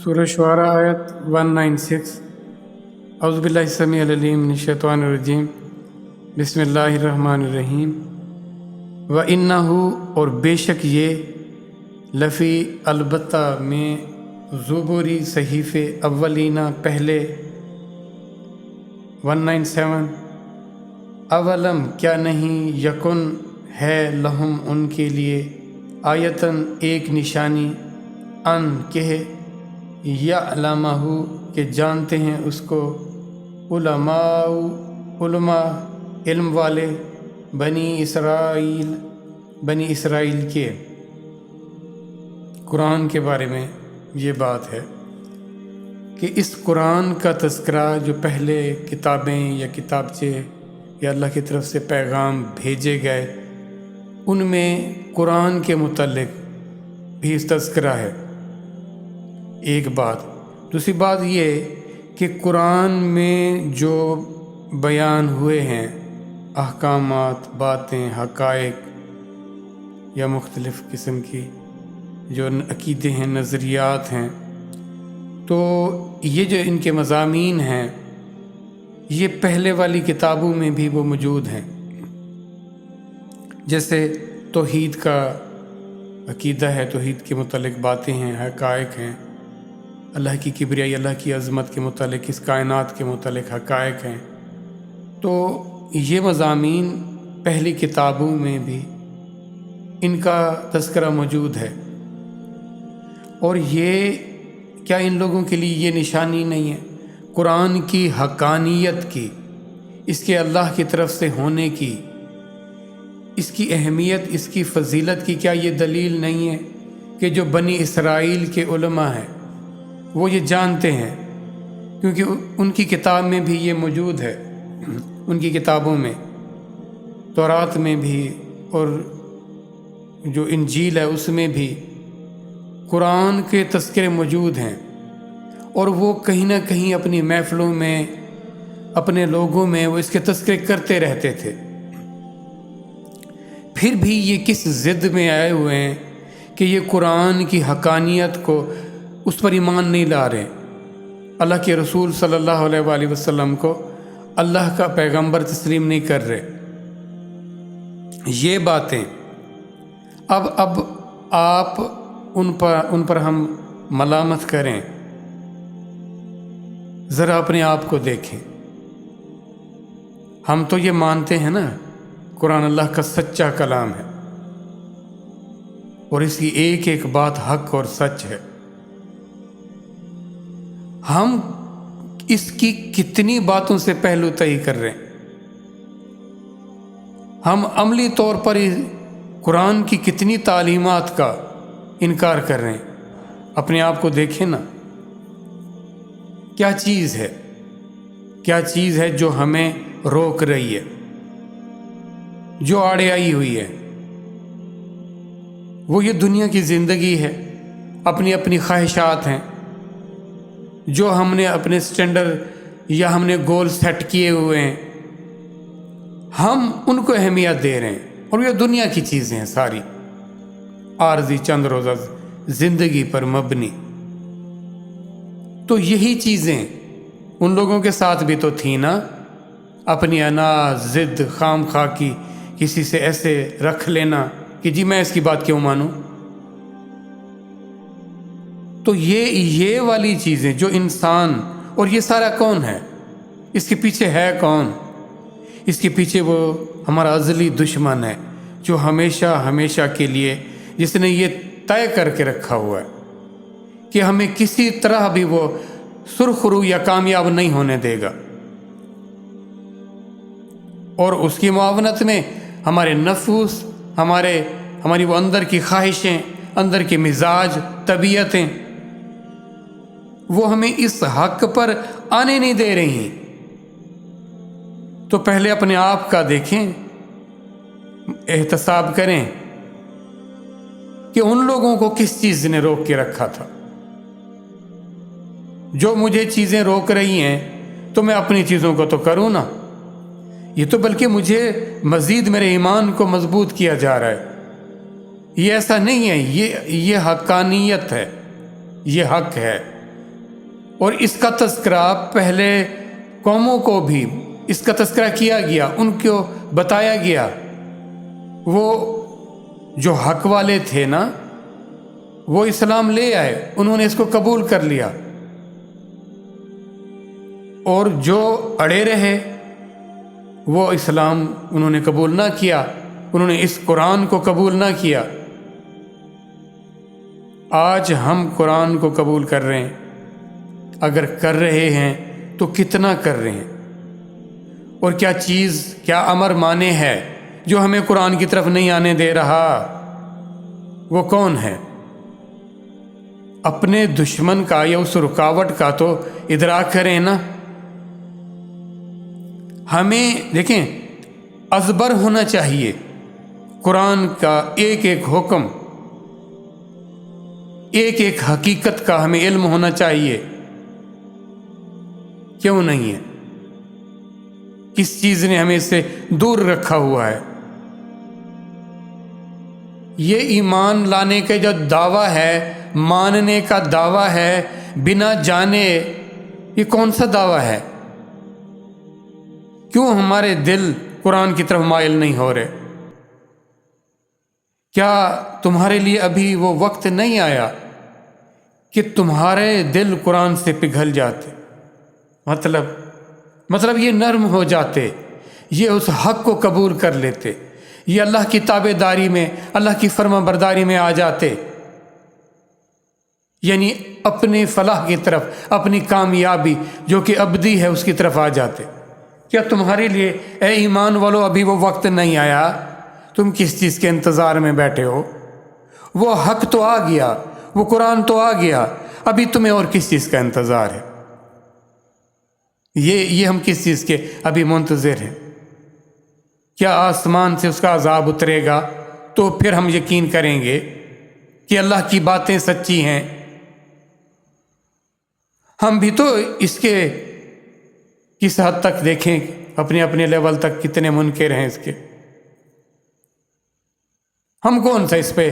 سورہ شعراء آیت 196 اعوذ باللہ السمیع العلیم من الشیطان الرجیم بسم اللہ الرحمن الرحیم وَإِنَّهُ اور بے شک یہ لفی البتہ میں زبوری صحیفے اولینہ پہلے 197 اولم کیا نہیں یکن ہے لہم ان کے لیے آیتن ایک نشانی ان کہ یعلمہ کہ جانتے ہیں اس کو علماء علم والے بنی اسرائیل کے قرآن کے بارے میں یہ بات ہے کہ اس قرآن کا تذکرہ جو پہلے کتابیں یا کتابچے یا اللہ کی طرف سے پیغام بھیجے گئے ان میں قرآن کے متعلق بھی اس تذکرہ ہے ایک بات۔ دوسری بات یہ کہ قرآن میں جو بیان ہوئے ہیں احکامات، باتیں، حقائق یا مختلف قسم کی جو عقیدے ہیں، نظریات ہیں، تو یہ جو ان کے مضامین ہیں یہ پہلے والی کتابوں میں بھی وہ موجود ہیں، جیسے توحید کا عقیدہ ہے، توحید کے متعلق باتیں ہیں، حقائق ہیں، اللہ کی کبریائی، اللہ کی عظمت کے متعلق، اس کائنات کے متعلق حقائق ہیں۔ تو یہ مضامین پہلی کتابوں میں بھی ان کا تذکرہ موجود ہے، اور یہ کیا ان لوگوں کے لیے یہ نشانی نہیں ہے قرآن کی حقانیت کی، اس کے اللہ کی طرف سے ہونے کی، اس کی اہمیت، اس کی فضیلت کی؟ کیا یہ دلیل نہیں ہے کہ جو بنی اسرائیل کے علماء ہیں وہ یہ جانتے ہیں، کیونکہ ان کی کتاب میں بھی یہ موجود ہے، ان کی کتابوں میں، تورات میں بھی اور جو انجیل ہے اس میں بھی قرآن کے تذکرے موجود ہیں، اور وہ کہیں نہ کہیں اپنی محفلوں میں، اپنے لوگوں میں وہ اس کے تذکرے کرتے رہتے تھے۔ پھر بھی یہ کس ضد میں آئے ہوئے ہیں کہ یہ قرآن کی حقانیت کو اس پر ایمان نہیں لا رہے، اللہ کے رسول صلی اللہ علیہ وآلہ وسلم کو اللہ کا پیغمبر تسلیم نہیں کر رہے۔ یہ باتیں اب آپ ان پر ہم ملامت کریں، ذرا اپنے آپ کو دیکھیں۔ ہم تو یہ مانتے ہیں نا قرآن اللہ کا سچا کلام ہے، اور اس کی ایک ایک بات حق اور سچ ہے۔ ہم اس کی کتنی باتوں سے پہلو طئی کر رہے ہیں، ہم عملی طور پر قرآن کی کتنی تعلیمات کا انکار کر رہے ہیں۔ اپنے آپ کو دیکھیں نا، کیا چیز ہے جو ہمیں روک رہی ہے، جو آڑے آئی ہوئی ہے؟ وہ یہ دنیا کی زندگی ہے، اپنی اپنی خواہشات ہیں، جو ہم نے اپنے سٹینڈرڈ یا ہم نے گول سیٹ کیے ہوئے ہیں، ہم ان کو اہمیت دے رہے ہیں، اور یہ دنیا کی چیزیں ہیں ساری، عارضی چند روزہ زندگی پر مبنی۔ تو یہی چیزیں ان لوگوں کے ساتھ بھی تو تھیں نا، اپنی انا، ضد، خام خواہ کی کسی سے ایسے رکھ لینا کہ جی میں اس کی بات کیوں مانوں۔ تو یہ والی چیزیں جو انسان، اور یہ سارا کون ہے، اس کے پیچھے ہے کون؟ اس کے پیچھے وہ ہمارا ازلی دشمن ہے، جو ہمیشہ کے لیے، جس نے یہ طے کر کے رکھا ہوا ہے کہ ہمیں کسی طرح بھی وہ سرخرو یا کامیاب نہیں ہونے دے گا، اور اس کی معاونت میں ہمارے نفوس، ہماری وہ اندر کی خواہشیں، اندر کے مزاج، طبیعتیں، وہ ہمیں اس حق پر آنے نہیں دے رہی ہیں۔ تو پہلے اپنے آپ کا دیکھیں، احتساب کریں کہ ان لوگوں کو کس چیز نے روک کے رکھا تھا۔ جو مجھے چیزیں روک رہی ہیں تو میں اپنی چیزوں کو تو کروں نا، یہ تو بلکہ مجھے مزید میرے ایمان کو مضبوط کیا جا رہا ہے۔ یہ ایسا نہیں ہے، یہ حقانیت ہے، یہ حق ہے اور اس کا تذکرہ پہلے قوموں کو بھی اس کا تذکرہ کیا گیا، ان کو بتایا گیا۔ وہ جو حق والے تھے نا، وہ اسلام لے آئے، انہوں نے اس کو قبول کر لیا، اور جو اڑے رہے وہ اسلام انہوں نے قبول نہ کیا، انہوں نے اس قرآن کو قبول نہ کیا۔ آج ہم قرآن کو قبول کر رہے ہیں، اگر کر رہے ہیں تو کتنا کر رہے ہیں، اور کیا چیز، کیا امر مانے ہے جو ہمیں قرآن کی طرف نہیں آنے دے رہا؟ وہ کون ہے؟ اپنے دشمن کا یا اس رکاوٹ کا تو ادراک کریں نا۔ ہمیں دیکھیں، ازبر ہونا چاہیے قرآن کا ایک ایک حکم، ایک ایک حقیقت کا ہمیں علم ہونا چاہیے۔ کیوں نہیں ہے؟ کس چیز نے ہمیں اس سے دور رکھا ہوا ہے؟ یہ ایمان لانے کا جو دعویٰ ہے، ماننے کا دعویٰ ہے بنا جانے، یہ کون سا دعویٰ ہے؟ کیوں ہمارے دل قرآن کی طرف مائل نہیں ہو رہے؟ کیا تمہارے لیے ابھی وہ وقت نہیں آیا کہ تمہارے دل قرآن سے پگھل جاتے؟ مطلب یہ نرم ہو جاتے، یہ اس حق کو قبول کر لیتے، یہ اللہ کی تابع داری میں، اللہ کی فرما برداری میں آ جاتے، یعنی اپنے فلاح کی طرف، اپنی کامیابی جو کہ ابدی ہے اس کی طرف آ جاتے۔ کیا تمہارے لیے اے ایمان والو ابھی وہ وقت نہیں آیا؟ تم کس چیز کے انتظار میں بیٹھے ہو؟ وہ حق تو آ گیا، وہ قرآن تو آ گیا، ابھی تمہیں اور کس چیز کا انتظار ہے؟ یہ ہم کس چیز کے ابھی منتظر ہیں؟ کیا آسمان سے اس کا عذاب اترے گا تو پھر ہم یقین کریں گے کہ اللہ کی باتیں سچی ہیں؟ ہم بھی تو اس کے کس حد تک دیکھیں، اپنے لیول تک کتنے منکر ہیں اس کے۔ ہم کون سا اس پہ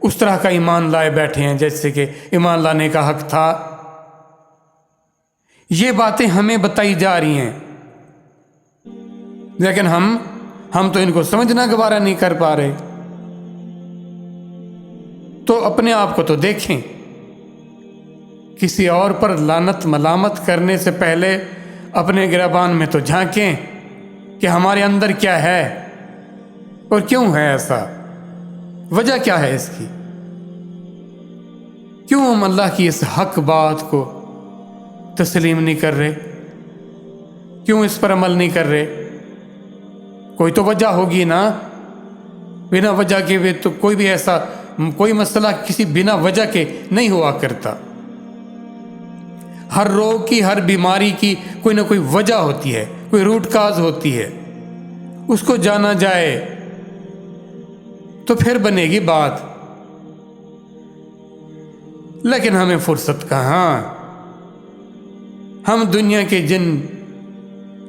اس طرح کا ایمان لائے بیٹھے ہیں جیسے کہ ایمان لانے کا حق تھا؟ یہ باتیں ہمیں بتائی جا رہی ہیں، لیکن ہم تو ان کو سمجھنا گوارا نہیں کر پا رہے۔ تو اپنے آپ کو تو دیکھیں، کسی اور پر لعنت ملامت کرنے سے پہلے اپنے گریبان میں تو جھانکیں کہ ہمارے اندر کیا ہے اور کیوں ہے ایسا، وجہ کیا ہے اس کی، کیوں ہم اللہ کی اس حق بات کو تسلیم نہیں کر رہے، کیوں اس پر عمل نہیں کر رہے؟ کوئی تو وجہ ہوگی نا، بنا وجہ کے بھی تو کوئی بھی ایسا کوئی مسئلہ کسی بنا وجہ کے نہیں ہوا کرتا۔ ہر روگ کی، ہر بیماری کی کوئی نہ کوئی وجہ ہوتی ہے، کوئی روٹ کاز ہوتی ہے، اس کو جانا جائے تو پھر بنے گی بات۔ لیکن ہمیں فرصت کہاں؟ ہم دنیا کے جن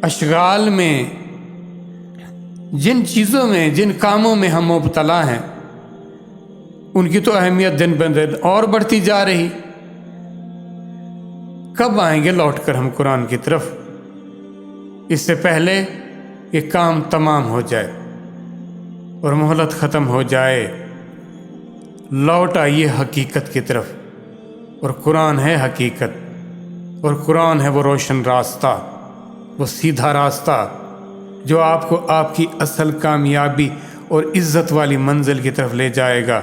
اشغال میں، جن چیزوں میں، جن کاموں میں ہم مبتلا ہیں، ان کی تو اہمیت دن بدن اور بڑھتی جا رہی۔ کب آئیں گے لوٹ کر ہم قرآن کی طرف؟ اس سے پہلے یہ کام تمام ہو جائے اور مہلت ختم ہو جائے۔ لوٹ آئیے حقیقت کی طرف، اور قرآن ہے حقیقت، اور قرآن ہے وہ روشن راستہ، وہ سیدھا راستہ جو آپ کو آپ کی اصل کامیابی اور عزت والی منزل کی طرف لے جائے گا۔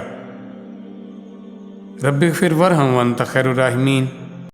رب اغفر ورحم وانت خیر الراحمین۔